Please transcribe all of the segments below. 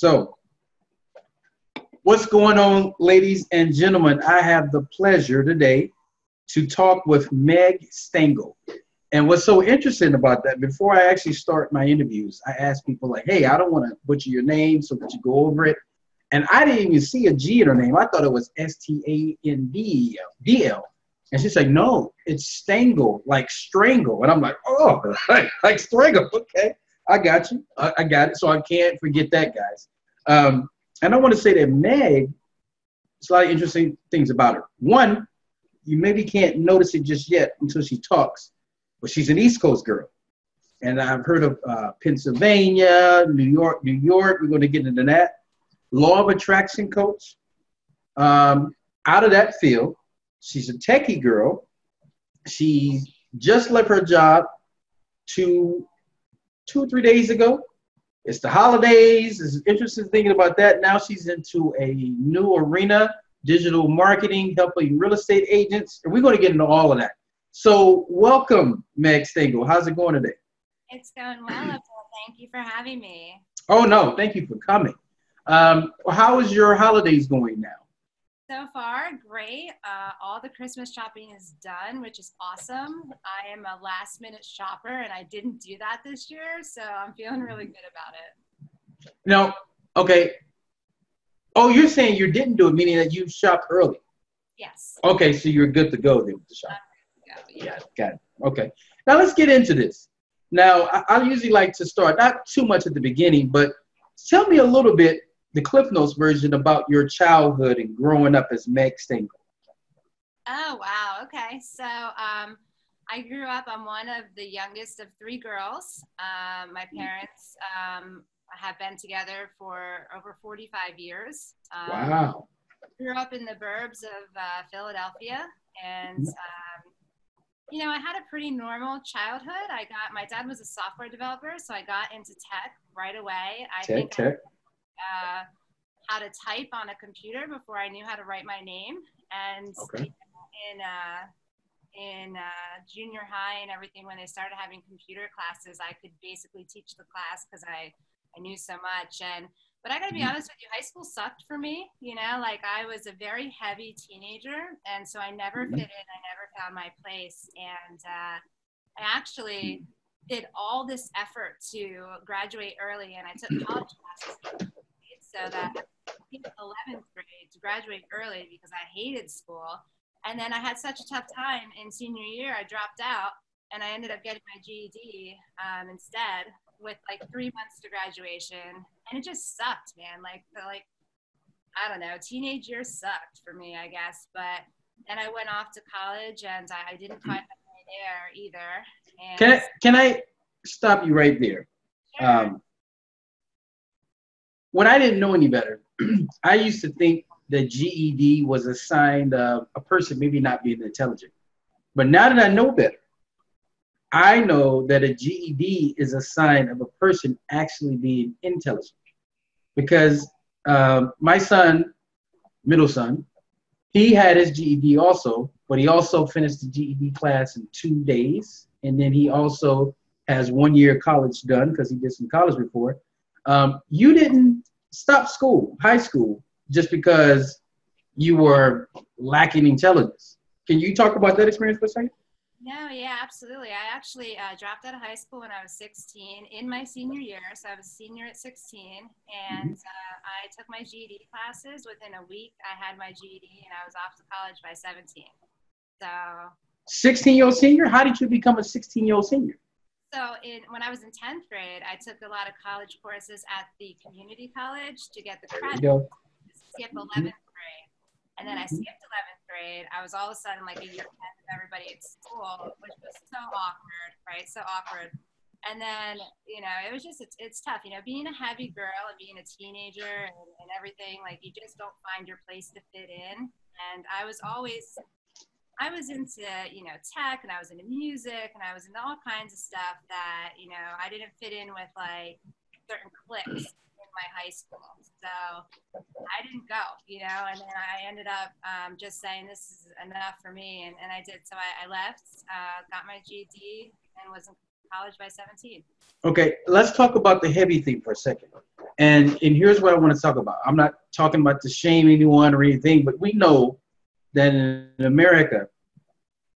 So, what's going on, ladies and gentlemen? I have the pleasure today to talk with Meg Stangl. And what's so interesting about that, before I actually start my interviews, I ask people like, hey, I don't want to butcher your name, so could you go over it? And I didn't even see a G in her name. I thought it was Standl. And she's like, no, it's Stangl, like strangle. And I'm like, oh, like strangle. Okay, I got you. I got it. So I can't forget that, guys. And I want to say that Meg, it's a lot of interesting things about her. One, you maybe can't notice it just yet until she talks, but she's an East Coast girl. And I've heard of Pennsylvania, New York. We're going to get into that. Law of attraction coach. Out of that field, she's a techie girl. She just left her job 2 or 3 days ago. It's the holidays. It's interesting thinking about that. Now she's into a new arena, digital marketing, helping real estate agents. And we're going to get into all of that. So welcome, Meg Stangl. How's it going today? It's going well, Abdul. Thank you for having me. Oh, no. Thank you for coming. How is your holidays going now? So far, great. All the Christmas shopping is done, which is awesome. I am a last minute shopper and I didn't do that this year, so I'm feeling really good about it. No, okay. Oh, you're saying you didn't do it, meaning that you shopped early? Yes. Okay, so you're good to go then with the shopping. Yeah. Got it. Okay. Now let's get into this. Now, I usually like to start, not too much at the beginning, but tell me a little bit, the Cliff Notes version about your childhood and growing up as Meg Stangl. Oh, wow. Okay. So I grew up, I'm one of the youngest of 3 girls. My parents have been together for over 45 years. Wow. Grew up in the burbs of Philadelphia, and you know, I had a pretty normal childhood. My dad was a software developer, so I got into tech right away. Tech. How to type on a computer before I knew how to write my name. And okay. in junior high and everything, when they started having computer classes, I could basically teach the class because I knew so much. But I got to be honest with you, high school sucked for me. You know, like I was a very heavy teenager, and so I never fit in. I never found my place. And I actually did all this effort to graduate early, and I took college classes so that in 11th grade to graduate early because I hated school. And then I had such a tough time in senior year, I dropped out, and I ended up getting my GED instead, with like 3 months to graduation. And it just sucked, man. Like I don't know, teenage years sucked for me, I guess. But then I went off to college, and I didn't find my way there either. And can I stop you right there? Sure. When I didn't know any better, I used to think that GED was a sign of a person maybe not being intelligent. But now that I know better, I know that a GED is a sign of a person actually being intelligent. Because my son, middle son, he had his GED also, but he also finished the GED class in 2 days. And then he also has 1 year college done because he did some college before. You didn't stop school, high school, just because you were lacking intelligence. Can you talk about that experience for a second? No, yeah, absolutely. I actually dropped out of high school when I was 16 in my senior year. So I was a senior at 16, and I took my GED classes. Within a week, I had my GED, and I was off to college by 17. So 16-year-old senior? How did you become a 16-year-old senior? So when I was in 10th grade, I took a lot of college courses at the community college to get the credit. Skip 11th grade. And then I skipped 11th grade. I was all of a sudden like a year ahead of everybody at school, which was so awkward, right? So awkward. And then, you know, it was just, it's tough, you know, being a heavy girl and being a teenager and everything, like you just don't find your place to fit in. And I was into, you know, tech, and I was into music, and I was into all kinds of stuff that, you know, I didn't fit in with like certain cliques in my high school. So I didn't go, you know, and then I ended up just saying this is enough for me. And I did. So I left, got my GED, and was in college by 17. Okay, let's talk about the heavy thing for a second. And here's what I want to talk about. I'm not talking about to shame anyone or anything, but we know that in America,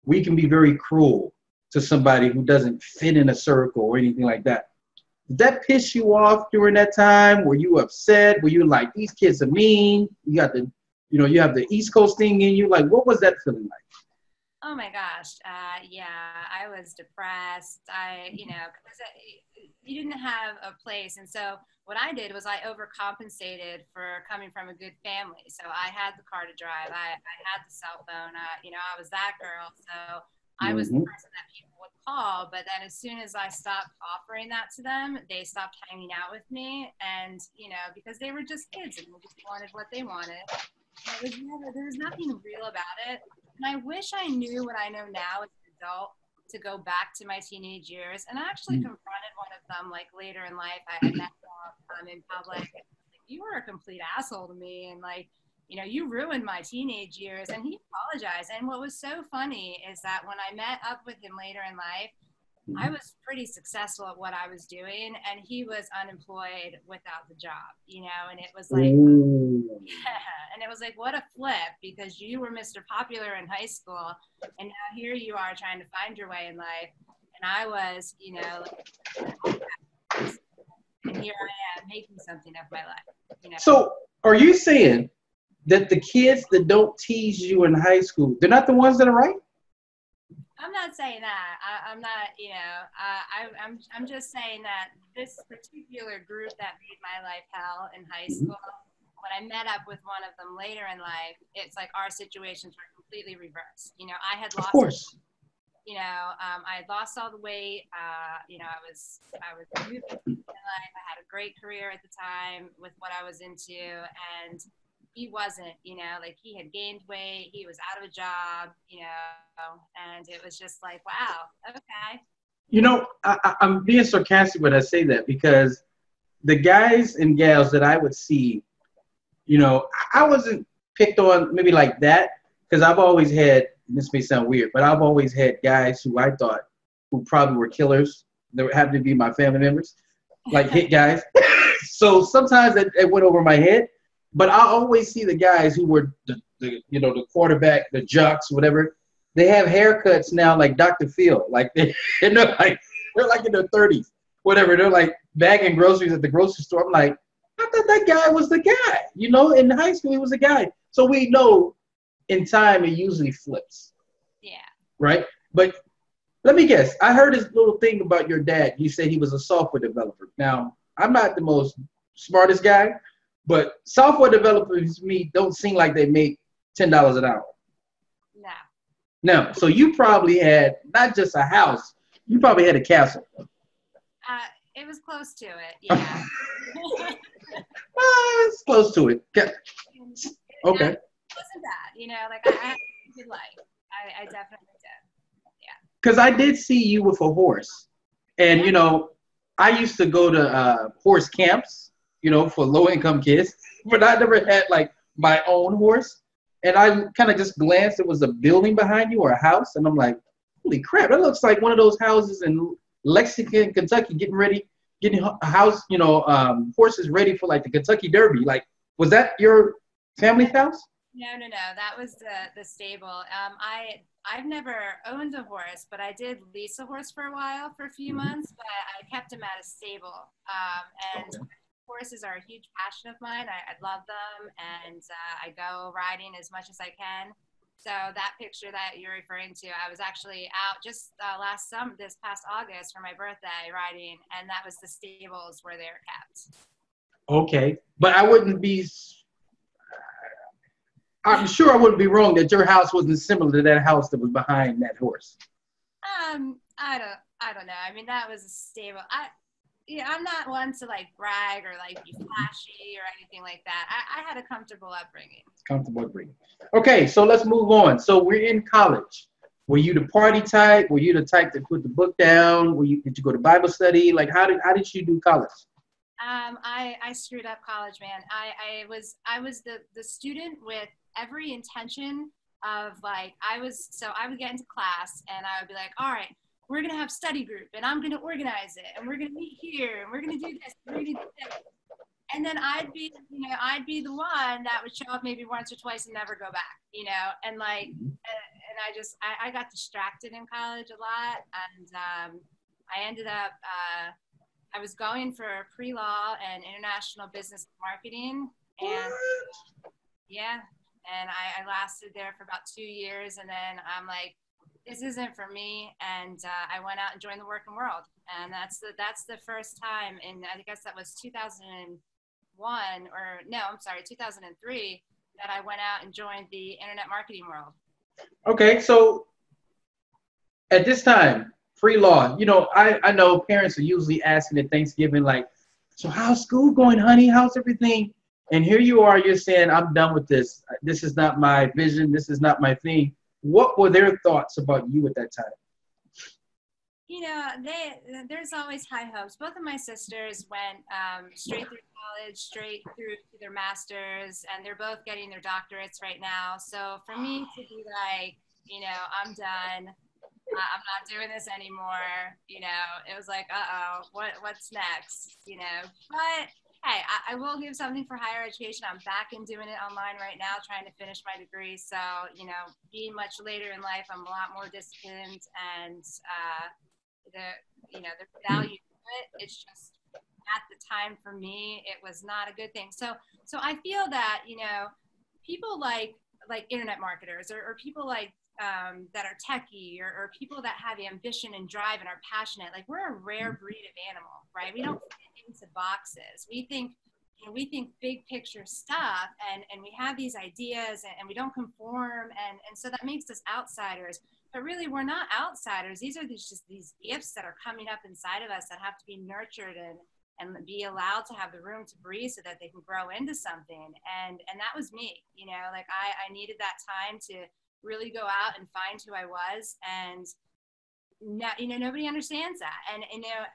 we can be very cruel to somebody who doesn't fit in a circle or anything like that. Did that piss you off during that time? Were you upset? Were you like, these kids are mean? You got the, you have the East Coast thing in you. Like, what was that feeling like? Oh my gosh. Yeah, I was depressed. Because you didn't have a place. And so what I did was I overcompensated for coming from a good family. So I had the car to drive. I had the cell phone. I was that girl. So I was the Mm-hmm. person that people would call. But then as soon as I stopped offering that to them, they stopped hanging out with me. And, because they were just kids and they just wanted what they wanted. There was nothing real about it. And I wish I knew what I know now as an adult to go back to my teenage years. And I actually confronted one of them like later in life. I met them in public. And like, you were a complete asshole to me. And like, you ruined my teenage years. And he apologized. And what was so funny is that when I met up with him later in life, I was pretty successful at what I was doing, and he was unemployed without the job, and it was like, yeah, and it was like, what a flip, because you were Mr. Popular in high school, and now here you are trying to find your way in life, and I was, and here I am making something of my life, So are you saying that the kids that don't tease you in high school, they're not the ones that are right? I'm not saying that. I'm not, I'm just saying that this particular group that made my life hell in high school, when I met up with one of them later in life, it's like our situations were completely reversed. I had Of lost, course. I had lost all the weight. I was moving in life. I had a great career at the time with what I was into, and he wasn't, like he had gained weight, he was out of a job, and it was just like, wow, okay. I'm being sarcastic when I say that because the guys and gals that I would see, I wasn't picked on maybe like that because I've always had, this may sound weird, but I've always had guys who I thought who probably were killers. They happened to be my family members, like hit guys. So sometimes it went over my head. But I always see the guys who were the quarterback, the jocks, whatever. They have haircuts now like Dr. Phil, like they're like in their 30s, whatever. They're like bagging groceries at the grocery store. I'm like, I thought that guy was the guy. In high school he was a guy. So we know in time it usually flips. Yeah. Right. But let me guess. I heard this little thing about your dad. You said he was a software developer. Now I'm not the most smartest guy. But software developers to me don't seem like they make $10 an hour. No. No. So you probably had not just a house, you probably had a castle. It was close to it, yeah. It's close to it. Okay. It wasn't bad, like I had a good life. I definitely did. Yeah. Because I did see you with a horse. And, I used to go to horse camps. For low-income kids, but I never had like my own horse. And I kind of just glanced. It was a building behind you or a house, and I'm like, "Holy crap! That looks like one of those houses in Lexington, Kentucky, getting a house, horses ready for like the Kentucky Derby." Like, was that your family's house? No. That was the stable. I've never owned a horse, but I did lease a horse for a while, for a few months. But I kept him at a stable, and. Okay. Horses are a huge passion of mine. I love them, and I go riding as much as I can. So that picture that you're referring to, I was actually out just this past August for my birthday riding, and that was the stables where they're kept. Okay, but I'm sure I wouldn't be wrong that your house wasn't similar to that house that was behind that horse. I don't know. I mean, that was a stable. I'm not one to like brag or like be flashy or anything like that. I had a comfortable upbringing. Okay, so let's move on. So we're in college. Were you the party type? Were you the type that put the book down? Did you go to Bible study? Like how did you do college? I screwed up college, man. I was the student with every intention of like I would get into class and I would be like, all right, we're going to have study group and I'm going to organize it and we're going to meet here and we're going to do this and we're going to do that. And then I'd be the one that would show up maybe once or twice and never go back, and like, and I got distracted in college a lot. And I ended up, I was going for pre-law and international business marketing. And yeah, and I lasted there for about 2 years. And then I'm like, this isn't for me. And I went out and joined the working world. And that's the first time I guess that was 2003 that I went out and joined the internet marketing world. Okay, so at this time, pre-law, I know parents are usually asking at Thanksgiving, like, so how's school going, honey? How's everything? And here you are, you're saying, I'm done with this. This is not my vision. This is not my thing. What were their thoughts about you at that time? There's always high hopes. Both of my sisters went straight through college, straight through to their masters, and they're both getting their doctorates right now. So for me to be like, I'm done. I'm not doing this anymore. It was like, what's next? But hey, I will give something for higher education. I'm back and doing it online right now, trying to finish my degree. So, being much later in life, I'm a lot more disciplined, and the value to it. It's just at the time for me, it was not a good thing. So I feel that, people like internet marketers or people like that are techie or people that have ambition and drive and are passionate, like we're a rare breed of animal, right? We don't fit into boxes. We think big picture stuff, and we have these ideas, and we don't conform, and so that makes us outsiders. But really, we're not outsiders. These are just these gifts that are coming up inside of us that have to be nurtured and be allowed to have the room to breathe so that they can grow into something. And that was me, like I needed that time to really go out and find who I was. And nobody understands that. And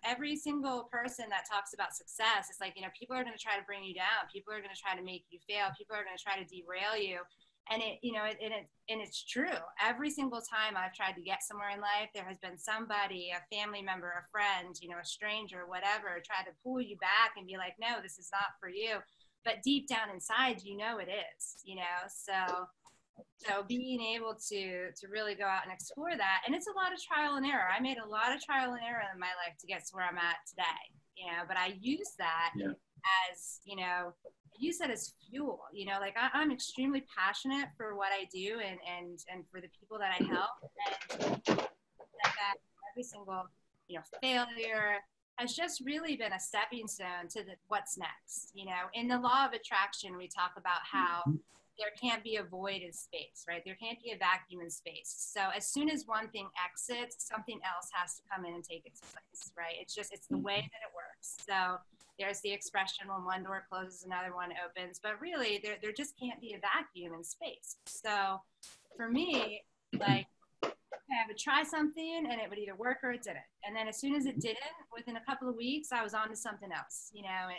every single person that talks about success, it's like, people are going to try to bring you down. People are going to try to make you fail. People are going to try to derail you. And it's true. Every single time I've tried to get somewhere in life, there has been somebody, a family member, a friend, a stranger, whatever, try to pull you back and be like, no, this is not for you. But deep down inside, it is, So being able to really go out and explore that, and it's a lot of trial and error. I made a lot of trial and error in my life to get to where I'm at today, but I use that as, use that as fuel, like I'm extremely passionate for what I do and for the people that I help. And that every single, failure has just really been a stepping stone to what's next. In the law of attraction, we talk about how there can't be a void in space, right? There can't be a vacuum in space. So as soon as one thing exits, something else has to come in and take its place, right? It's the way that it works. So there's the expression, when one door closes, another one opens. But really, there just can't be a vacuum in space. So for me, like, I would try something and it would either work or it didn't. And then as soon as it didn't, within a couple of weeks, I was on to something else,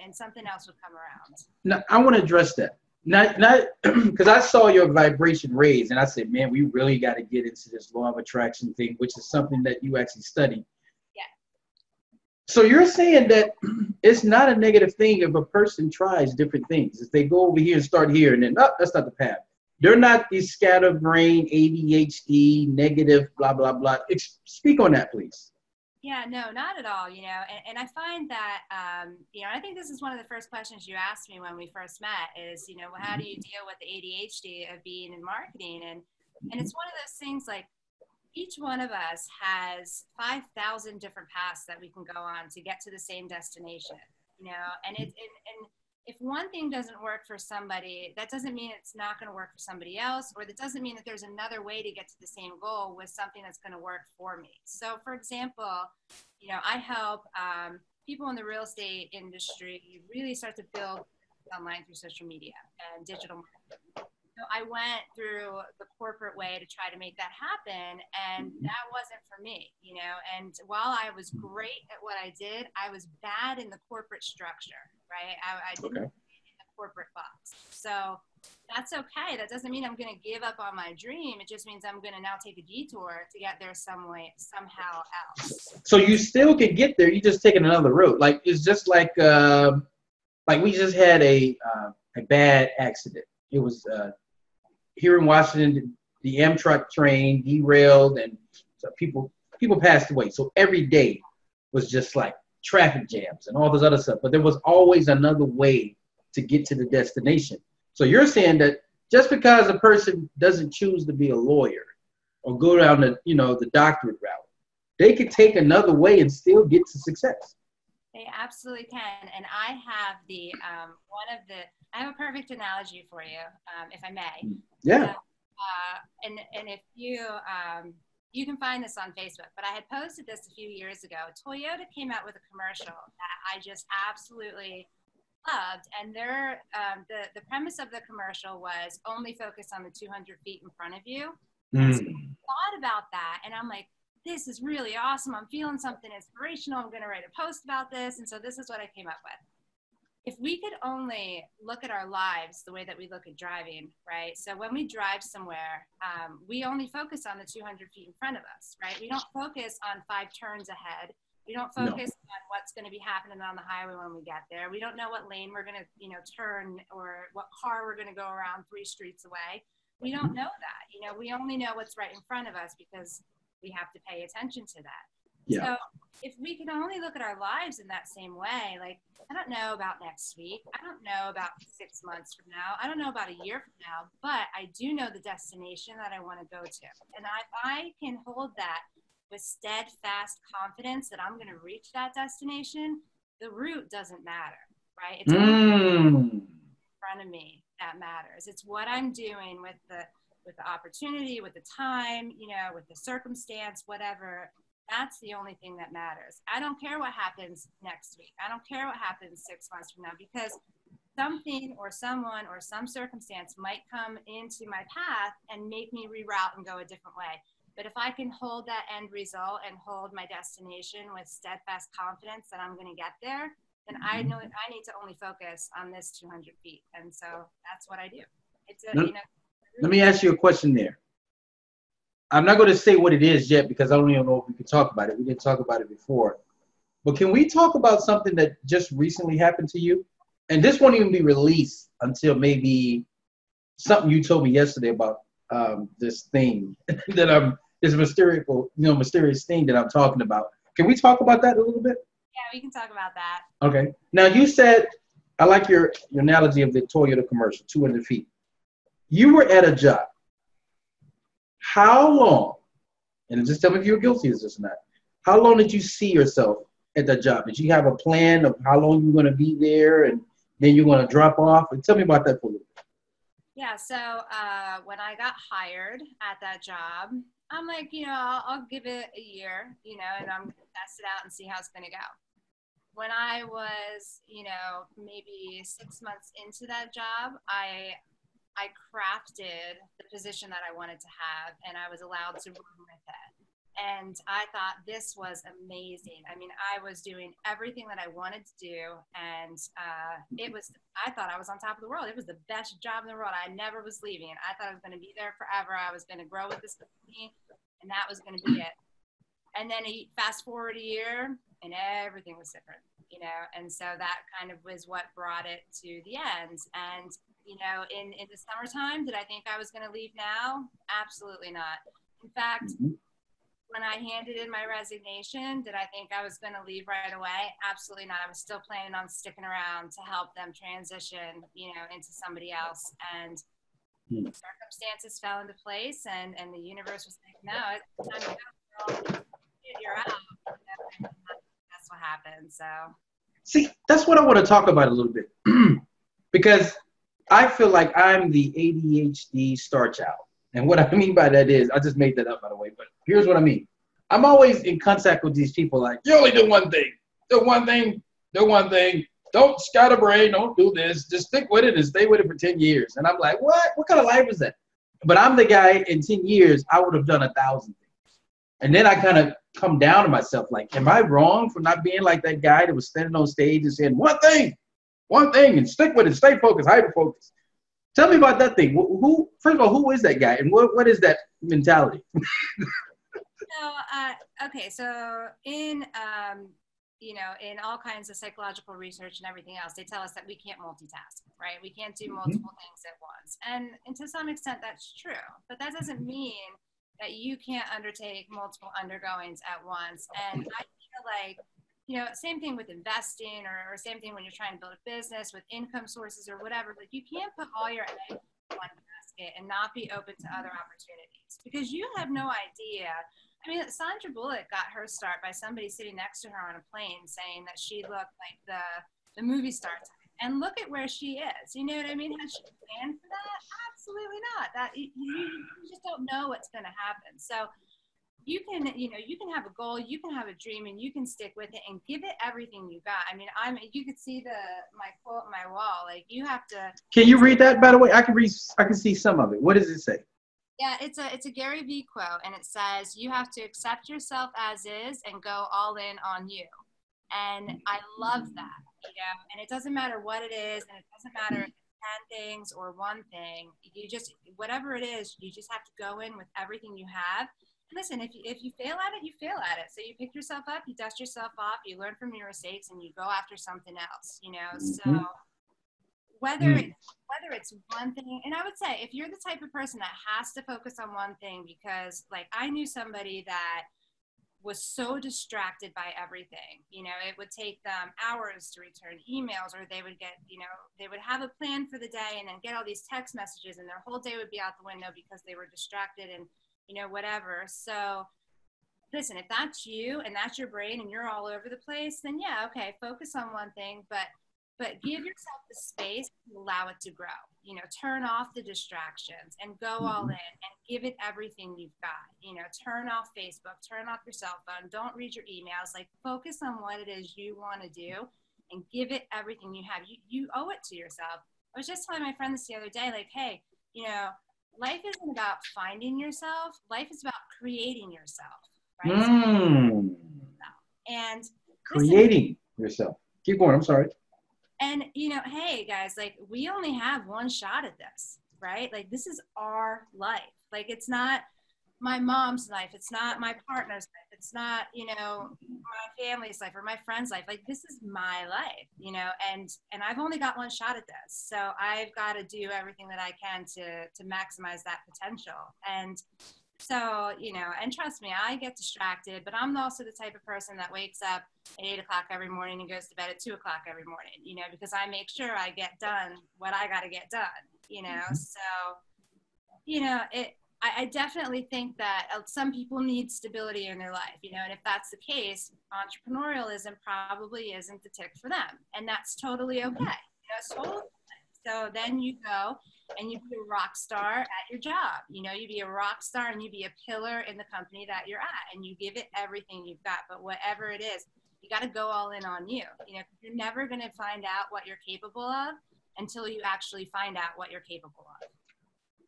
and something else would come around. Now, I want to address that. Not because I saw your vibration raise, and I said, man, we really got to get into this law of attraction thing, which is something that you actually study. Yeah. So you're saying that it's not a negative thing if a person tries different things. If they go over here and start here, and then, that's not the path. They're not these scatterbrain, ADHD, negative, blah, blah, blah. Speak on that, please. Yeah, no, not at all, and I find that, I think this is one of the first questions you asked me when we first met is, how do you deal with the ADHD of being in marketing? And it's one of those things, like, each one of us has 5,000 different paths that we can go on to get to the same destination, and if one thing doesn't work for somebody, that doesn't mean it's not going to work for somebody else, or that doesn't mean that there's another way to get to the same goal with something that's going to work for me. So, for example, I help people in the real estate industry really start to build online through social media and digital marketing. So I went through the corporate way to try to make that happen, and that wasn't for me, and while I was great at what I did, I was bad in the corporate structure, right? I didn't fit in the corporate box. So that's okay. That doesn't mean I'm going to give up on my dream. It just means I'm going to now take a detour to get there somehow else. So you still can get there. You're just taking another route. Like, it's just like like we just had a bad accident. It was here in Washington, the Amtrak train derailed, and so people passed away. So every day was just like traffic jams and all this other stuff. But there was always another way to get to the destination. So you're saying that just because a person doesn't choose to be a lawyer or go down the, the doctorate route, they could take another way and still get to success. They absolutely can. And I have I have a perfect analogy for you, if I may. Yeah. And if you can find this on Facebook, but I had posted this a few years ago. Toyota came out with a commercial that I just absolutely loved. And the premise of the commercial was only focus on the 200 feet in front of you. And so I thought about that, and I'm like, this is really awesome. I'm feeling something inspirational. I'm going to write a post about this. And so this is what I came up with. If we could only look at our lives the way that we look at driving, right? So when we drive somewhere, we only focus on the 200 feet in front of us, right? We don't focus on 5 turns ahead. We don't focus on what's going to be happening on the highway when we get there. We don't know what lane we're going to, turn, or what car we're going to go around 3 streets away. We don't know that. We only know what's right in front of us because we have to pay attention to that. Yeah. So if we could only look at our lives in that same way, like, I don't know about next week. I don't know about 6 months from now. I don't know about a year from now, but I do know the destination that I want to go to. And if I can hold that with steadfast confidence that I'm going to reach that destination, the route doesn't matter, right? It's only in front of me that matters. It's what I'm doing with the opportunity, with the time, with the circumstance, whatever. That's the only thing that matters. I don't care what happens next week. I don't care what happens 6 months from now, because something or someone or some circumstance might come into my path and make me reroute and go a different way. But if I can hold that end result and hold my destination with steadfast confidence that I'm going to get there, then I know I need to only focus on this 200 feet. And so that's what I do. Let me ask you a question there. I'm not going to say what it is yet because I don't even know if we can talk about it. We didn't talk about it before. But can we talk about something that just recently happened to you? And this won't even be released until maybe something you told me yesterday about this thing that this mysterious thing that I'm talking about. Can we talk about that a little bit? Yeah, we can talk about that. Okay. Now you said, I like your analogy of the Toyota commercial, 200 feet. You were at a job. How long, and just tell me if you're guilty of this or not, how long did you see yourself at that job? Did you have a plan of how long you were going to be there and then you're going to drop off? And tell me about that for a little bit. Yeah, so when I got hired at that job, I'm like, I'll give it a year, and I'm going to test it out and see how it's going to go. When I was, maybe 6 months into that job, I crafted the position that I wanted to have, and I was allowed to run with it. And I thought this was amazing. I mean, I was doing everything that I wanted to do, and I thought I was on top of the world. It was the best job in the world. I never was leaving. I thought I was going to be there forever. I was going to grow with this company, and that was going to be it. And then fast forward a year, and everything was different, and so that kind of was what brought it to the end. And in the summertime, did I think I was going to leave now? Absolutely not. In fact, when I handed in my resignation, did I think I was going to leave right away? Absolutely not. I was still planning on sticking around to help them transition, into somebody else. And circumstances fell into place, and the universe was like, no, it's time to go, girl. You're out. And that's what happened. So. See, that's what I want to talk about a little bit. Because I feel like I'm the ADHD star child. And what I mean by that is, I just made that up, by the way, but here's what I mean. I'm always in contact with these people like, you only do one thing. Do one thing. Do one thing. Don't scatterbrain. Don't do this. Just stick with it and stay with it for 10 years. And I'm like, what? What kind of life is that? But I'm the guy, in 10 years, I would have done 1,000 things. And then I kind of come down to myself like, am I wrong for not being like that guy that was standing on stage and saying one thing, and stick with it, stay focused, hyper-focused. Tell me about that thing. Who? First of all, who is that guy, and what is that mentality? Okay, so in you know, in all kinds of psychological research and everything else, they tell us that we can't multitask, right? We can't do multiple things at once. And to some extent, that's true. But that doesn't mean that you can't undertake multiple undergoings at once. And I feel like, you know, same thing with investing or same thing when you're trying to build a business with income sources or whatever. Like, you can't put all your eggs in one basket and not be open to other opportunities, because you have no idea. I mean, Sandra Bullock got her start by somebody sitting next to her on a plane saying that she looked like the movie star type. And look at where she is. You know what I mean? Has she planned for that? Absolutely not. That you just don't know what's going to happen. So you can, you know, you can have a goal, you can have a dream, and you can stick with it and give it everything you got. I mean, you could see my quote on my wall. Like, you have to. Can you read that, by the way? I can see some of it. What does it say? Yeah, it's a Gary Vee quote, and it says, you have to accept yourself as is and go all in on you. And I love that, you know, and it doesn't matter what it is, and it doesn't matter if it's 10 things or one thing. You just, whatever it is, you just have to go in with everything you have. And listen, if you fail at it, you fail at it. So you pick yourself up, you dust yourself off, you learn from your mistakes, and you go after something else, you know. So whether it's one thing, and I would say if you're the type of person that has to focus on one thing, because like I knew somebody that was so distracted by everything, you know, it would take them hours to return emails, or they would get, you know, they would have a plan for the day and then get all these text messages, and their whole day would be out the window because they were distracted and, you know, whatever. So listen, if that's you and that's your brain and you're all over the place, then yeah, okay, focus on one thing, but give yourself the space to allow it to grow. You know, turn off the distractions and go all in and give it everything you've got. You know, turn off Facebook, turn off your cell phone, don't read your emails. Like, focus on what it is you want to do and give it everything you have. You owe it to yourself. I was just telling my friend this the other day, like, hey, you know, life isn't about finding yourself. Life is about creating yourself, right? And creating yourself. Keep going. I'm sorry. And, you know, hey guys, like, we only have one shot at this, right? Like, this is our life. Like, it's not my mom's life. It's not my partner's life. It's not, you know, my family's life or my friend's life. Like, this is my life, you know, and I've only got one shot at this. So I've got to do everything that I can to maximize that potential. And so, you know, and trust me, I get distracted, but I'm also the type of person that wakes up at 8 o'clock every morning and goes to bed at 2 o'clock every morning, you know, because I make sure I get done what I got to get done, you know. So, you know, I definitely think that some people need stability in their life, you know, and if that's the case, entrepreneurialism probably isn't the tick for them. And that's totally okay. You know, it's totally okay. So then you go and you be a rock star at your job. You know, you be a rock star and you be a pillar in the company that you're at, and you give it everything you've got. But whatever it is, you got to go all in on you. You know, you're never going to find out what you're capable of until you actually find out what you're capable of.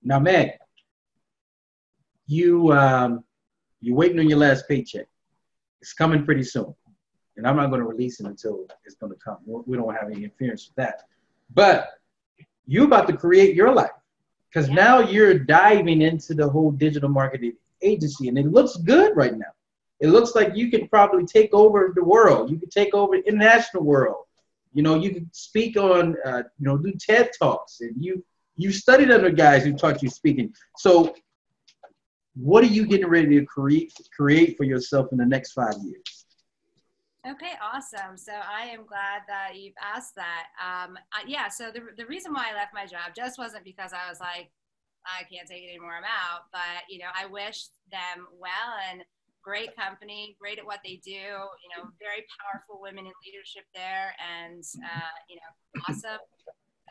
Now, Meg, you're waiting on your last paycheck. It's coming pretty soon, and I'm not going to release it until it's going to come. We don't have any interference with that. But you're about to create your life, because now you're diving into the whole digital marketing agency, and it looks good right now. It looks like you can probably take over the world. You can take over the international world. You know, you can speak on, you know, do TED Talks, and you studied under guys who taught you speaking. So what are you getting ready to create for yourself in the next 5 years? Okay, awesome. So I am glad that you've asked that. Yeah, so the reason why I left my job just wasn't because I was like, I can't take it anymore, I'm out. But, you know, I wish them well, and great company, great at what they do, you know, very powerful women in leadership there, and, you know, awesome.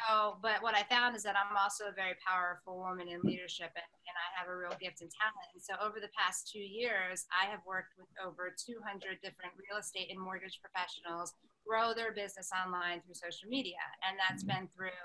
So, but what I found is that I'm also a very powerful woman in leadership, and I have a real gift and talent. And so over the past 2 years, I have worked with over 200 different real estate and mortgage professionals grow their business online through social media. And that's been through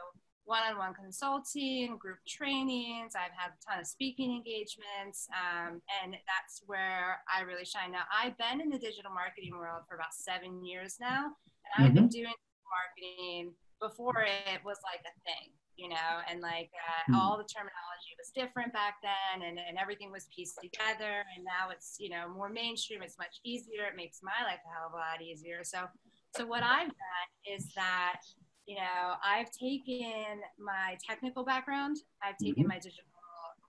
one-on-one consulting, group trainings. I've had a ton of speaking engagements, and that's where I really shine. Now, I've been in the digital marketing world for about 7 years now, and I've been doing marketing before it was like a thing, you know, and like all the terminology technology was different back then, and everything was pieced together. And now it's, you know, more mainstream. It's much easier. It makes my life a hell of a lot easier. So what I've done is that, you know, I've taken my technical background, I've taken my digital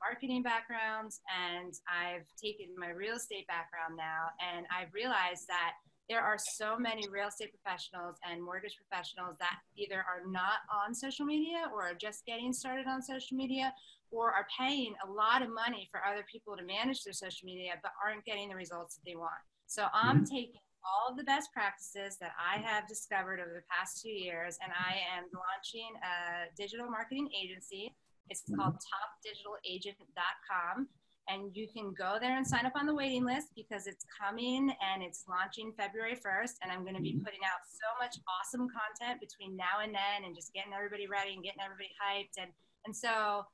marketing backgrounds, and I've taken my real estate background now, and I've realized that there are so many real estate professionals and mortgage professionals that either are not on social media or are just getting started on social media, or are paying a lot of money for other people to manage their social media but aren't getting the results that they want. So I'm taking all of the best practices that I have discovered over the past 2 years, and I am launching a digital marketing agency. It's called topdigitalagent.com, and you can go there and sign up on the waiting list because it's coming and it's launching February 1st, and I'm going to be putting out so much awesome content between now and then, and just getting everybody ready and getting everybody hyped. And so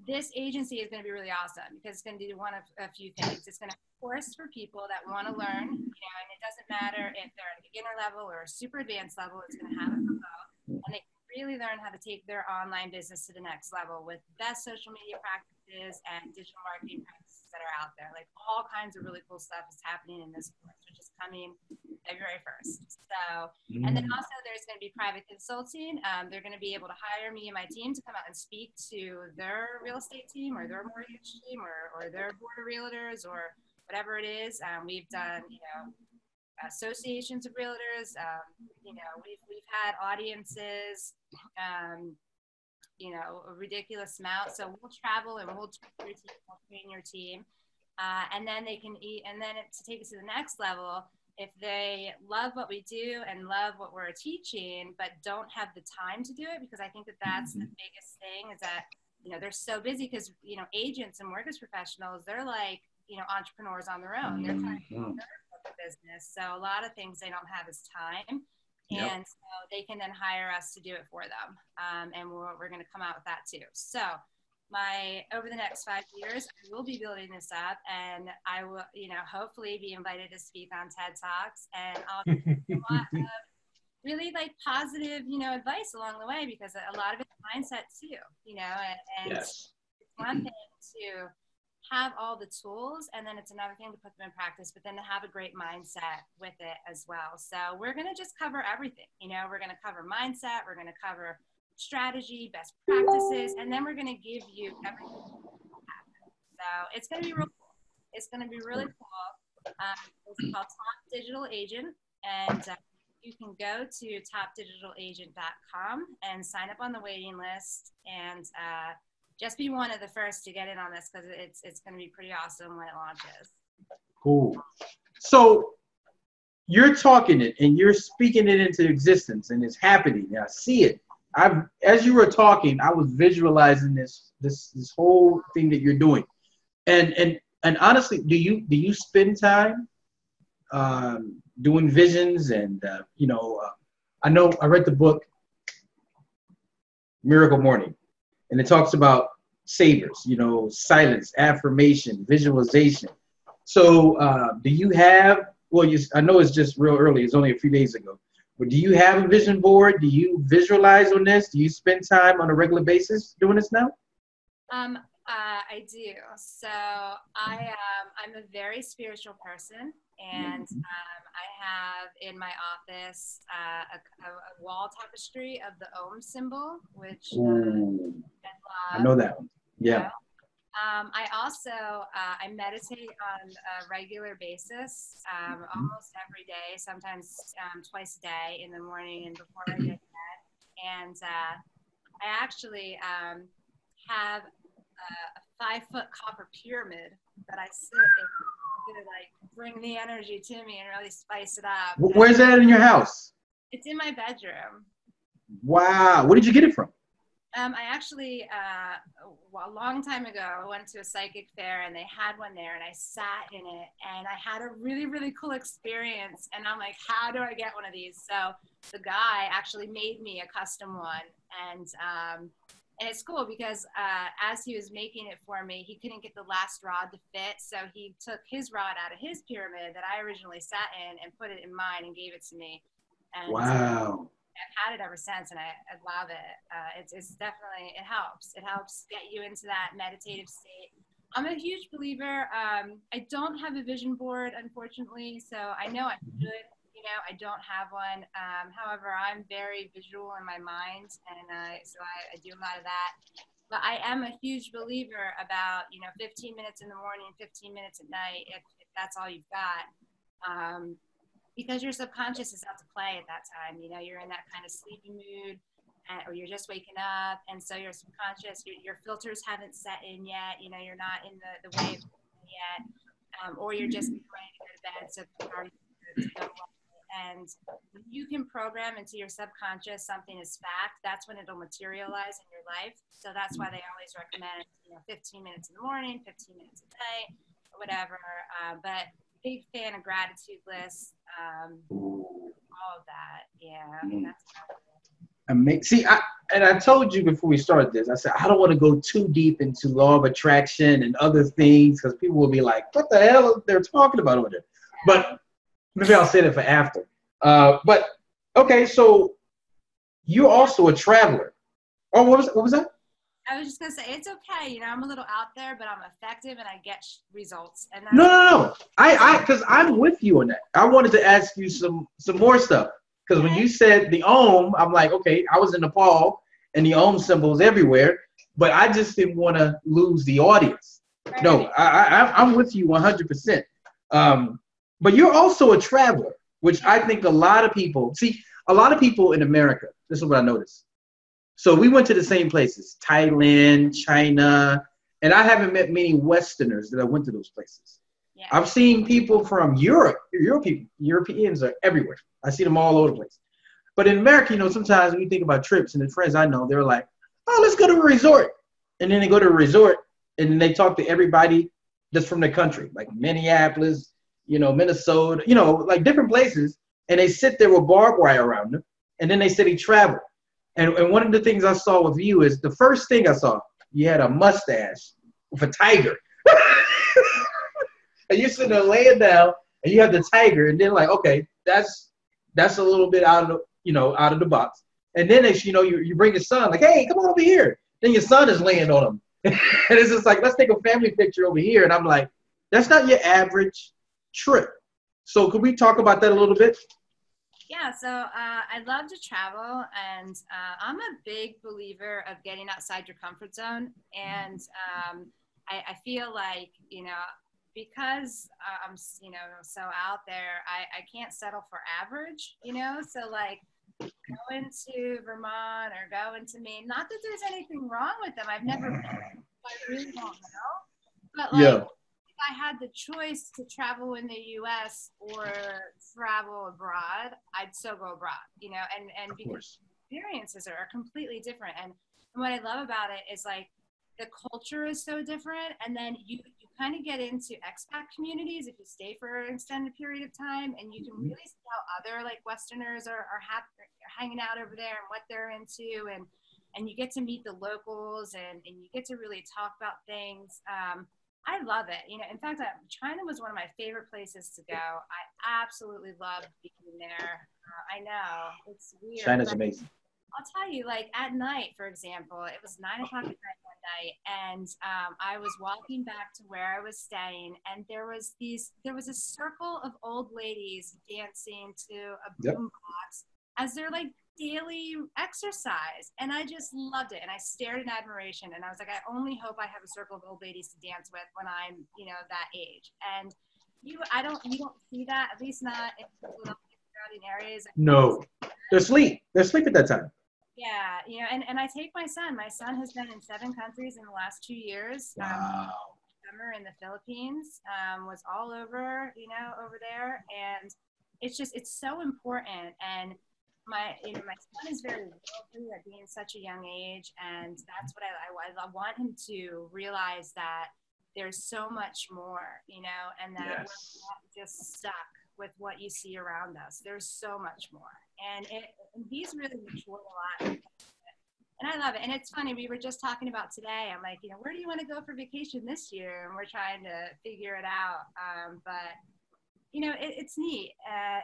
this agency is going to be really awesome because it's going to do one of a few things. It's going to have a course for people that want to learn, you know, and it doesn't matter if they're at a beginner level or a super advanced level. It's going to have it for both, and they can really learn how to take their online business to the next level with best social media practices and digital marketing practices that are out there. Like all kinds of really cool stuff is happening in this course, which is coming February 1st. So, and then also there's going to be private consulting. They're going to be able to hire me and my team to come out and speak to their real estate team or their mortgage team or their board of realtors or whatever it is. We've done, you know, associations of realtors. You know, we've had audiences, you know, a ridiculous amount. So we'll travel and we'll train your team. And then they can eat, and then to take it to the next level, if they love what we do and love what we're teaching, but don't have the time to do it, because I think that that's the biggest thing is that, you know, they're so busy because, you know, agents and mortgage professionals, they're like, you know, entrepreneurs on their own. They're trying to build their business. So a lot of things they don't have is time. And so they can then hire us to do it for them. And we're going to come out with that too. So over the next 5 years, I will be building this up, and I will, you know, hopefully be invited to speak on TED Talks, and I'll give a lot of really like positive, you know, advice along the way, because a lot of it's mindset too, you know, and it's one thing to have all the tools, and then it's another thing to put them in practice, but then to have a great mindset with it as well. So we're going to just cover everything, you know, we're going to cover mindset, we're going to cover strategy, best practices, and then we're going to give you everything. So it's going to be real cool. It's going to be really cool. It's called Top Digital Agent, and you can go to topdigitalagent.com and sign up on the waiting list, and just be one of the first to get in on this, because it's going to be pretty awesome when it launches. Cool. So you're talking it and you're speaking it into existence, and it's happening. I see it. As you were talking, I was visualizing this whole thing that you're doing, and honestly, do you spend time doing visions? And you know, I know I read the book Miracle Morning, and it talks about savers, you know, silence, affirmation, visualization. So do you have? Well, I know it's just real early. It's only a few days ago. But do you have a vision board? Do you visualize on this? Do you spend time on a regular basis doing this now? I do. So I'm a very spiritual person, and I have in my office a wall tapestry of the Om symbol, which I know that one. Yeah. I also I meditate on a regular basis, almost every day, sometimes twice a day, in the morning and before I get to bed. And I actually have a 5-foot copper pyramid that I sit in to like bring the energy to me and really spice it up. Where's that in your house? It's in my bedroom. Wow. Where did you get it from? I actually, a long time ago, I went to a psychic fair and they had one there, and I sat in it, and I had a really, really cool experience. And I'm like, how do I get one of these? So the guy actually made me a custom one. And it's cool because as he was making it for me, he couldn't get the last rod to fit. So he took his rod out of his pyramid that I originally sat in and put it in mine and gave it to me. And, wow. I've had it ever since, and I love it. It's definitely, it helps. It helps get you into that meditative state. I'm a huge believer. I don't have a vision board, unfortunately, so I know I should. You know, I don't have one. However, I'm very visual in my mind, and so I do a lot of that. But I am a huge believer about, 15 minutes in the morning, 15 minutes at night, if that's all you've got. Um, because your subconscious is out to play at that time. You know, you're in that kind of sleepy mood, or you're just waking up, and so your subconscious, your filters haven't set in yet. You know, you're not in the wave yet, or you're just ready to go to bed, so it's already to go away. And when you can program into your subconscious something is fact, that's when it'll materialize in your life. So that's why they always recommend, 15 minutes in the morning, 15 minutes at night, or whatever. But big fan of gratitude lists, all of that. Yeah, that's See, I told you before we started this, I said, I don't want to go too deep into law of attraction and other things because people will be like, what the hell are they talking about over there? But maybe I'll say that for after. But okay, so you're also a traveler. Oh, what was that? I was just gonna say it's okay. I'm a little out there, but I'm effective and I get results. And that's No. Because I'm with you on that. I wanted to ask you some more stuff. Because when you said the Om, I'm like, okay, I was in Nepal and the Om symbols everywhere, but I just didn't want to lose the audience. right. No, I'm with you 100%. But you're also a traveler, which I think a lot of people in America, this is what I noticed. So we went to the same places, Thailand, China, and I haven't met many Westerners that I went to those places. Yeah. I've seen people from Europe. Europeans are everywhere. I see them all over the place. But in America, sometimes when you think about trips, and the friends I know, they're like, oh, let's go to a resort. And then they go to a resort, and then they talk to everybody that's from the country, like Minneapolis, Minnesota, like different places. And they sit there with barbed wire around them. And then they say they travel. And one of the things I saw with you is the first thing I saw, you had a mustache with a tiger. And you're sitting there laying down, and you have the tiger, and then like, okay, that's a little bit out of the box. And then you bring your son, like, hey, come on over here. Then your son is laying on him, and it's just like, let's take a family picture over here. And I'm like, that's not your average trip. So could we talk about that a little bit? Yeah, so I love to travel, and I'm a big believer of getting outside your comfort zone. And I feel like, because I'm, so out there, I can't settle for average, so like going to Vermont or going to Maine, not that there's anything wrong with them. I've never been, I really don't know. But like, Yeah. if I had the choice to travel in the U.S. or travel abroad, I'd still go abroad, and because experiences are completely different. And what I love about it is like the culture is so different, and then you kind of get into expat communities if you stay for an extended period of time, and you can really see how other like Westerners are hanging out over there and what they're into, and you get to meet the locals, and you get to really talk about things. I love it. In fact, China was one of my favorite places to go. I absolutely loved being there. I know it's weird. China's amazing. I'll tell you, like at night, for example, it was 9 o'clock at night one night, and I was walking back to where I was staying, and there was a circle of old ladies dancing to a boombox as their like daily exercise, and I just loved it, and I stared in admiration, and I was like, I only hope I have a circle of old ladies to dance with when I'm, that age. And you don't see that, at least not in surrounding areas. No, they're asleep at that time. Yeah, and I take my son. My son has been in 7 countries in the last 2 years. Wow. Summer in the Philippines, was all over, over there, and it's so important. And my son is very worldly at being such a young age, and that's what I want him to realize, that there's so much more, and that we're not just stuck with what you see around us. There's so much more, and he's really matured a lot. And I love it. And it's funny, we were just talking about today, I'm like, where do you want to go for vacation this year? And we're trying to figure it out. But it's neat.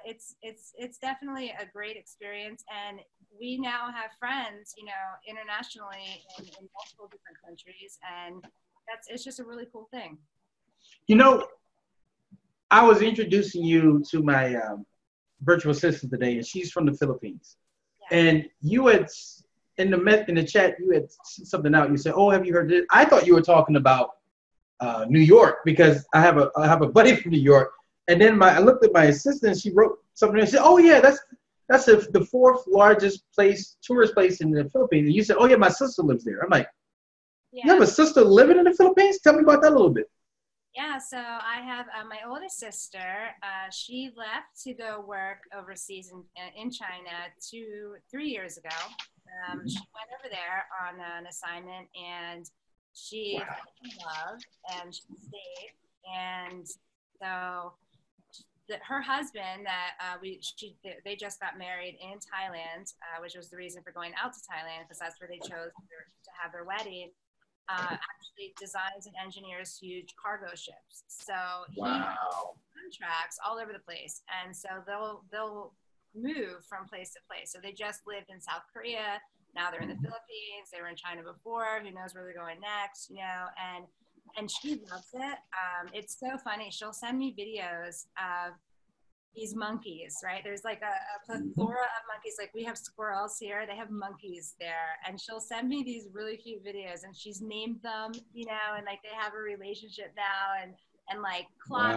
It's definitely a great experience. And we now have friends, you know, internationally in multiple different countries, and it's just a really cool thing. You know, I was introducing you to my virtual assistant today, and she's from the Philippines. Yeah. And you had in the chat, you had something out. You said, "Oh, have you heard this?" I thought you were talking about New York, because I have a buddy from New York. And then I looked at my assistant, and she wrote something. And she said, "Oh yeah, that's the fourth largest tourist place in the Philippines." And you said, "Oh yeah, my sister lives there." I'm like, Yeah. "You have a sister living in the Philippines? Tell me about that a little bit." Yeah, so I have my oldest sister. She left to go work overseas in China 3 years ago. She went over there on an assignment, and she fell in love, and she stayed. And so her husband, they just got married in Thailand, which was the reason for going out to Thailand, because that's where they chose to have their wedding. Actually designs and engineers huge cargo ships. So he has contracts all over the place, and so they'll move from place to place. So they just lived in South Korea. Now they're in the Philippines. They were in China before. Who knows where they're going next? You know, and she loves it. It's so funny. She'll send me videos of these monkeys, right? There's like a plethora of monkeys. Like we have squirrels here, they have monkeys there. And she'll send me these really cute videos, and she's named them, you know, and like they have a relationship now, and like clock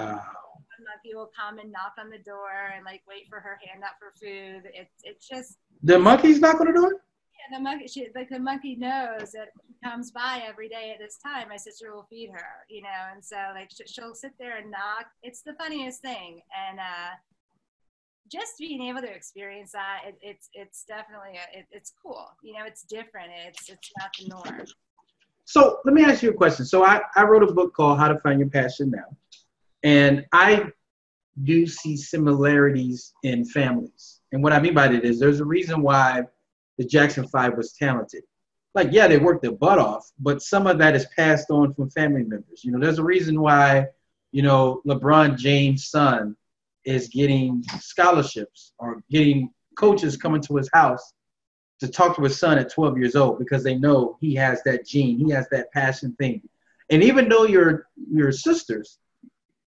monkey will come and knock on the door and like wait for her hand up for food. It's just the monkey's knock on the door? Yeah, the monkey knows that she comes by every day at this time. My sister will feed her, you know, and so like she'll sit there and knock. It's the funniest thing, and just being able to experience that, it's definitely it's cool. You know, it's different. It's not the norm. So let me ask you a question. So I wrote a book called How to Find Your Passion Now, and I do see similarities in families. And what I mean by that is there's a reason why the Jackson 5 was talented. Like, yeah, they worked their butt off, but some of that is passed on from family members. You know, there's a reason why, you know, LeBron James' son is getting scholarships or getting coaches coming to his house to talk to his son at 12 years old, because they know he has that gene, he has that passion thing. And even though your sisters,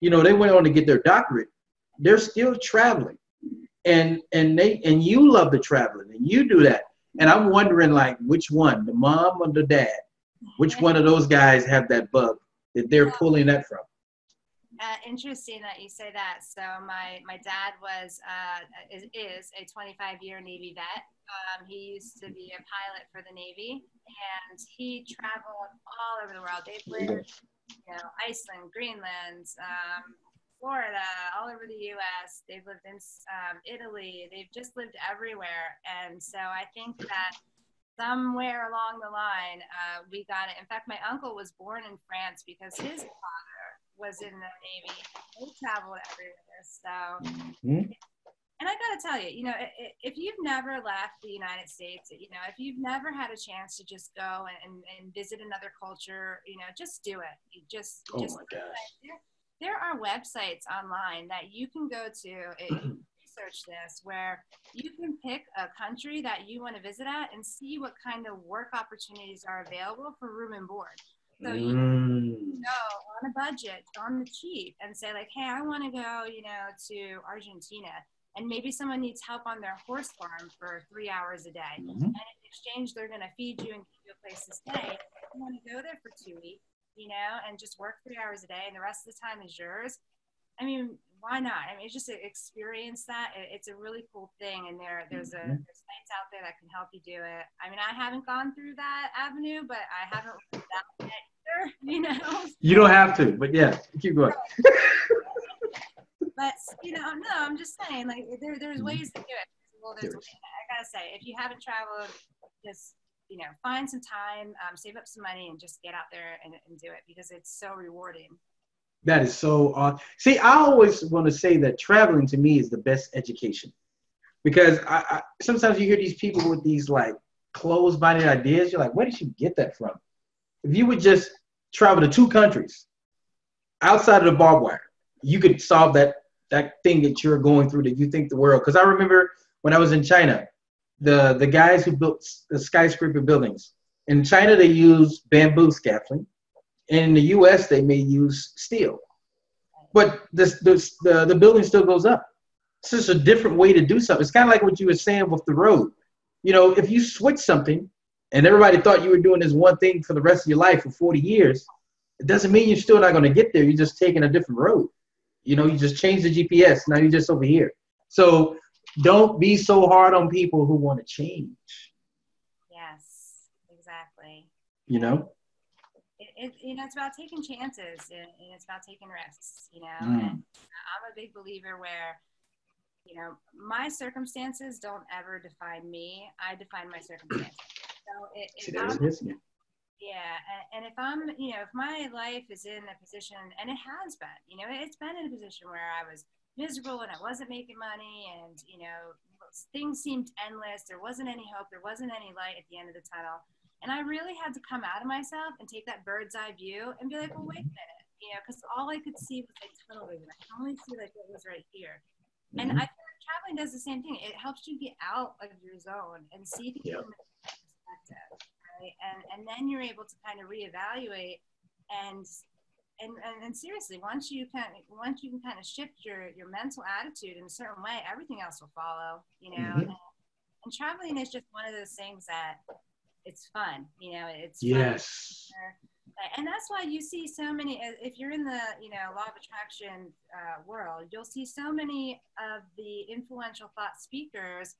you know, they went on to get their doctorate, they're still traveling. And you love the traveling, and you do that. And I'm wondering, like, which one, the mom or the dad? Which one of those guys have that bug that they're pulling that from? Interesting that you say that. So my dad is a 25-year Navy vet. He used to be a pilot for the Navy, and he traveled all over the world. They've lived, you know, Iceland, Greenland, Florida, all over the U.S. They've lived in Italy. They've just lived everywhere. And so I think that somewhere along the line, we got it. In fact, my uncle was born in France because his father was in the Navy. He traveled everywhere. So, and I got to tell you, you know, if you've never left the United States, you know, if you've never had a chance to just go and visit another culture, you know, just do it. My gosh. There are websites online that you can go to, research this, where you can pick a country that you want to visit at and see what kind of work opportunities are available for room and board. So you can go on a budget, on the cheap, and say like, hey, I want to go, you know, to Argentina, and maybe someone needs help on their horse farm for 3 hours a day. And in exchange, they're going to feed you and give you a place to stay. You want to go there for 2 weeks, you know, and just work 3 hours a day, and the rest of the time is yours. I mean, why not? I mean, it's just to experience that. It's a really cool thing, and there's sites out there that can help you do it. I mean, I haven't gone through that avenue, but I haven't written that yet either, you know. You don't have to, but yeah, keep going. But, you know, no, I'm just saying, like, there's ways to do it. Well, I gotta say, if you haven't traveled, just, you know, find some time, save up some money, and just get out there and do it, because it's so rewarding. That is so awesome. See, I always want to say that traveling to me is the best education, because I sometimes you hear these people with these like closed-minded ideas. You're like, where did you get that from? If you would just travel to 2 countries outside of the barbed wire, you could solve that thing that you're going through that you think the world. Because I remember when I was in China, the guys who built the skyscraper buildings. In China, they use bamboo scaffolding. In the U.S., they may use steel. But the building still goes up. It's just a different way to do something. It's kind of like what you were saying with the road. You know, if you switch something and everybody thought you were doing this one thing for the rest of your life for 40 years, it doesn't mean you're still not going to get there. You're just taking a different road. You know, you just change the GPS. Now you're just over here. So don't be so hard on people who want to change. Yes, exactly. You know? You know, it's about taking chances and it's about taking risks, you know. Mm. And I'm a big believer where, you know, my circumstances don't ever define me. I define my circumstances. So See, there it is. yeah, and if I'm, you know, if my life is in a position, and it has been, you know, it's been in a position where I was miserable and I wasn't making money and, you know, things seemed endless. There wasn't any hope. There wasn't any light at the end of the tunnel. And I really had to come out of myself and take that bird's eye view and be like, well, wait a minute, you know, because all I could see was like tunnel vision. I could only see like what was right here. And I feel like traveling does the same thing. It helps you get out of your zone and see things from a perspective. Right? And then you're able to kind of reevaluate and seriously, once you can kind of shift your mental attitude in a certain way, everything else will follow, you know. And traveling is just one of those things that it's fun, you know, it's fun. Yes. And that's why you see so many, if you're in the, you know, law of attraction world, you'll see so many of the influential thought speakers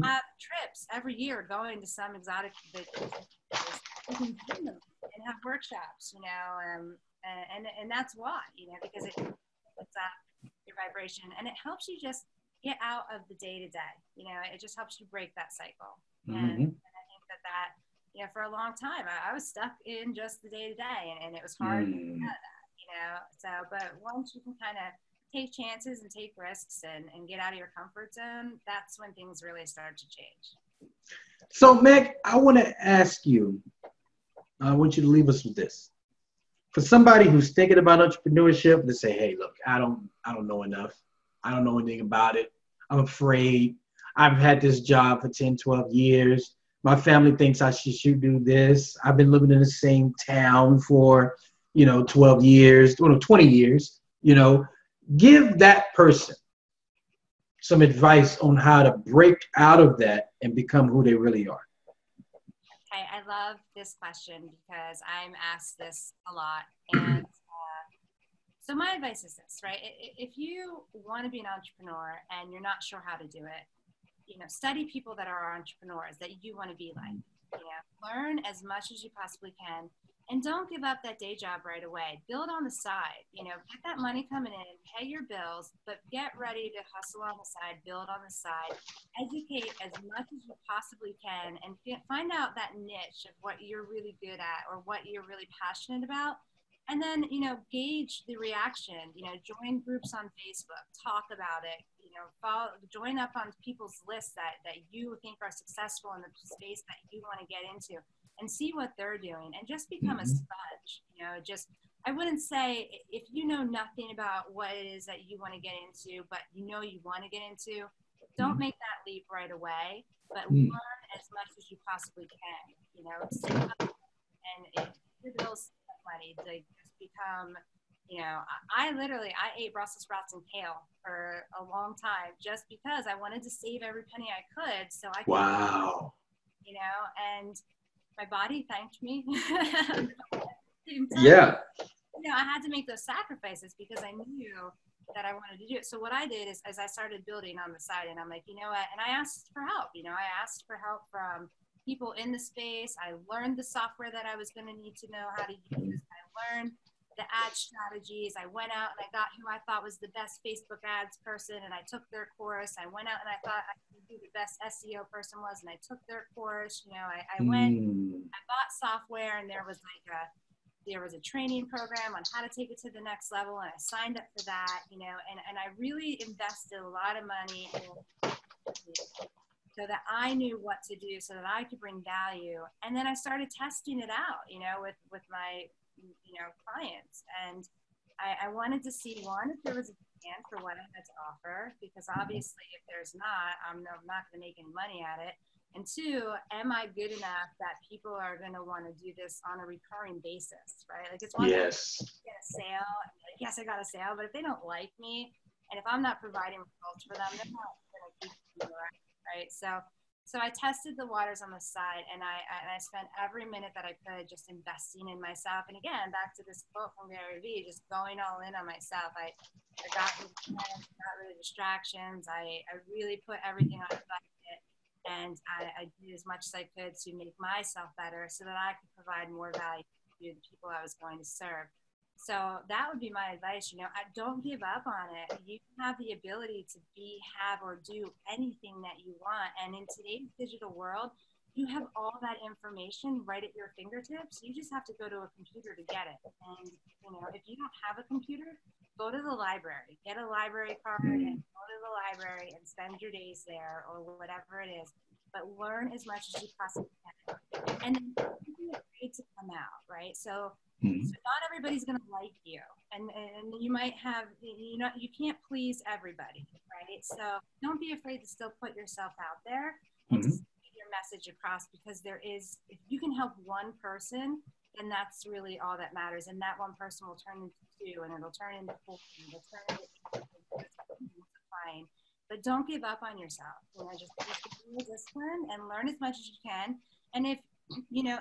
have trips every year going to some exotic and have workshops, you know, and that's why, you know, because it puts up your vibration and it helps you just get out of the day to day, you know, it just helps you break that cycle. And I think that, you know, for a long time, I was stuck in just the day to day and it was hard to get out of that, you know, so, but once you can kind of take chances and take risks and get out of your comfort zone, that's when things really start to change. So Meg, I want to ask you, I want you to leave us with this. For somebody who's thinking about entrepreneurship, they say, hey, look, I don't know enough. I don't know anything about it. I'm afraid. I've had this job for 10, 12 years. My family thinks I should do this. I've been living in the same town for, 12 years, 20 years, give that person some advice on how to break out of that and become who they really are. Okay, I love this question because I'm asked this a lot. And so my advice is this, right? If you want to be an entrepreneur and you're not sure how to do it, study people that are entrepreneurs that you want to be like. Learn as much as you possibly can. And don't give up that day job right away. Build on the side, get that money coming in, pay your bills, but get ready to hustle on the side, build on the side, educate as much as you possibly can, and find out that niche of what you're really good at or what you're really passionate about. And then, gauge the reaction, join groups on Facebook, talk about it, join up on people's lists that you think are successful in the space that you want to get into. And see what they're doing and just become a sponge, I wouldn't say if you know nothing about what it is that you want to get into, but you want to get into, don't make that leap right away, but learn as much as you possibly can, save up and if your bills money to just become, I ate Brussels sprouts and kale for a long time just because I wanted to save every penny I could. So I could, wow. And my body thanked me. Yeah. I had to make those sacrifices because I knew that I wanted to do it. So what I did is, as I started building on the side, and I'm like, you know what? And I asked for help. I asked for help from people in the space. I learned the software that I was going to need to know how to use. I learned the ad strategies. I went out and I got who I thought was the best Facebook ads person, and I took their course. I went out and I thought I could who the best SEO person was, and I took their course. I went, I bought software, and there was a training program on how to take it to the next level, and I signed up for that, and I really invested a lot of money in so that I knew what to do, so that I could bring value, and then I started testing it out, with my clients, and I wanted to see, one, if there was stand for what I had to offer, because obviously if there's not, I'm not going to make any money at it. And two, am I good enough that people are going to want to do this on a recurring basis, right? Like it's one thing to get a sale, and be like, yes, I got a sale, but if they don't like me, and if I'm not providing results for them, they're not going to keep me around, right? So I tested the waters on the side, and I spent every minute that I could just investing in myself. And again, back to this quote from Gary Vee, just going all in on myself. I got rid of distractions. I really put everything on a budget, and I did as much as I could to make myself better so that I could provide more value to the people I was going to serve. So that would be my advice. Don't give up on it. You have the ability to be, have, or do anything that you want. And in today's digital world, you have all that information right at your fingertips. You just have to go to a computer to get it. And, if you don't have a computer, go to the library, get a library card and go to the library and spend your days there or whatever it is. But learn as much as you possibly can. And then don't be afraid to come out, right? So not everybody's going to like you, and you might have, you can't please everybody, right? So don't be afraid to still put yourself out there and to get your message across, because if you can help one person, then that's really all that matters. And that one person will turn into two, and it'll turn into four, and it'll turn into fine. But don't give up on yourself. Just be disciplined and learn as much as you can. And if,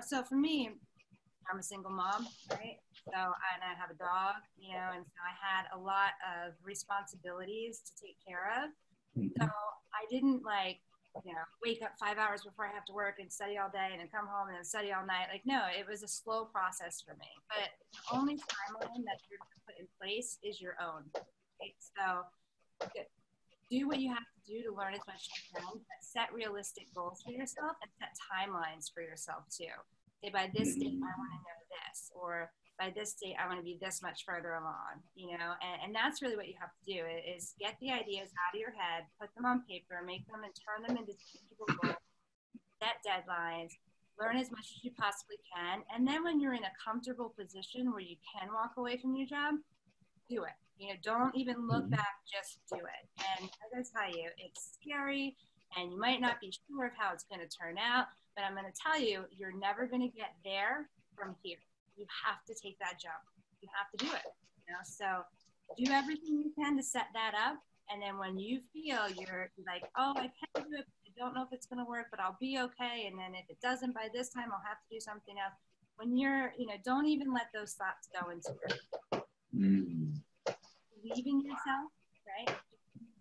so for me, I'm a single mom, right? So, and I have a dog, and so I had a lot of responsibilities to take care of. So I didn't wake up 5 hours before I have to work and study all day and then come home and then study all night. No, it was a slow process for me. But the only timeline that you're going to put in place is your own. Right? So do what you have to do to learn as much as you can, but set realistic goals for yourself and set timelines for yourself too. Say by this date, I want to know this, or by this date, I want to be this much further along, and that's really what you have to do is get the ideas out of your head, put them on paper, make them and turn them into tangible goals, set deadlines, learn as much as you possibly can. And then when you're in a comfortable position where you can walk away from your job, do it. Don't even look back, just do it. And I gotta tell you, it's scary and you might not be sure of how it's going to turn out, but I'm going to tell you, you're never going to get there from here. You have to take that jump. You have to do it. So do everything you can to set that up. And then when you feel you're like, oh, I can do it, I don't know if it's going to work, but I'll be okay. And then if it doesn't by this time, I'll have to do something else. When you're, don't even let those thoughts go into it. Believe in yourself, right?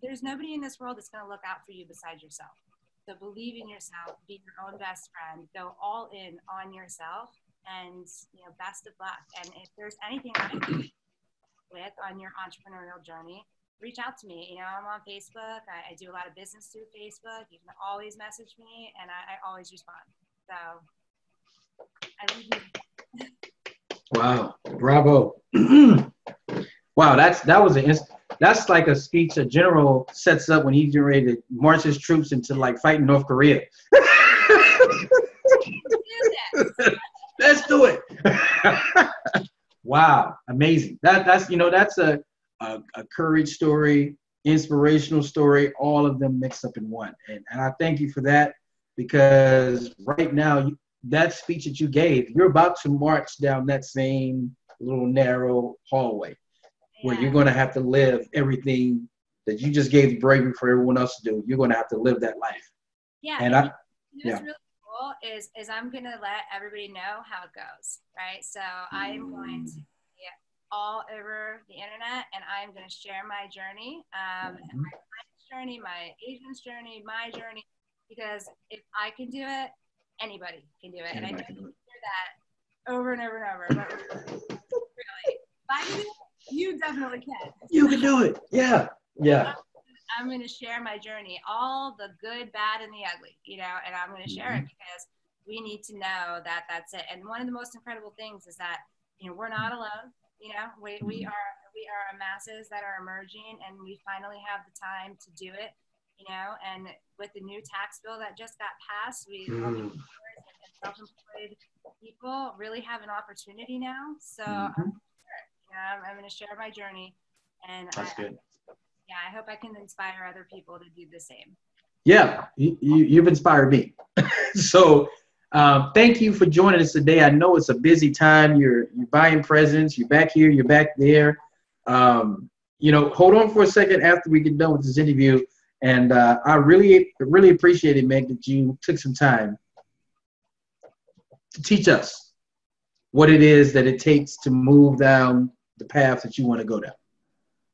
There's nobody in this world that's going to look out for you besides yourself. So believe in yourself, be your own best friend, go all in on yourself, and best of luck. And if there's anything I can help with on your entrepreneurial journey, reach out to me. I'm on Facebook. I do a lot of business through Facebook. You can always message me, and I always respond. So I leave you. Wow, bravo. Wow, that's like a speech a general sets up when he's getting ready to march his troops into fighting North Korea. Let's do it. Wow, amazing. That's a courage story, inspirational story, all of them mixed up in one. And I thank you for that, because right now that speech that you gave, you're about to march down that same little narrow hallway where you're going to have to live everything that you just gave the bravery for everyone else to do. You're going to have to live that life. Yeah. And what's really cool is I'm going to let everybody know how it goes, right? So I am going to be all over the internet, and I'm going to share my journey, my client's journey, my agent's journey, my journey, because if I can do it, anybody can do it. And I know you hear that over and over and over, but really, if I can do it, you definitely can. You can do it. Yeah. Yeah. I'm going to share my journey, all the good, bad, and the ugly, and I'm going to share it because we need to know that that's it. And one of the most incredible things is that, we're not alone. We are a masses that are emerging, and we finally have the time to do it, and with the new tax bill that just got passed, we and self-employed people really have an opportunity now. So I'm going to share my journey. And That's good. yeah, I hope I can inspire other people to do the same. Yeah, you've inspired me. So thank you for joining us today. I know it's a busy time. You're buying presents. You're back here. You're back there. Hold on for a second after we get done with this interview. And I really appreciate it, Meg, that you took some time to teach us what it is that it takes to move down the path that you want to go down.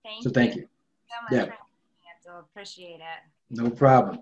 Thank so thank you. So much Yeah. for having me. I appreciate it. No problem.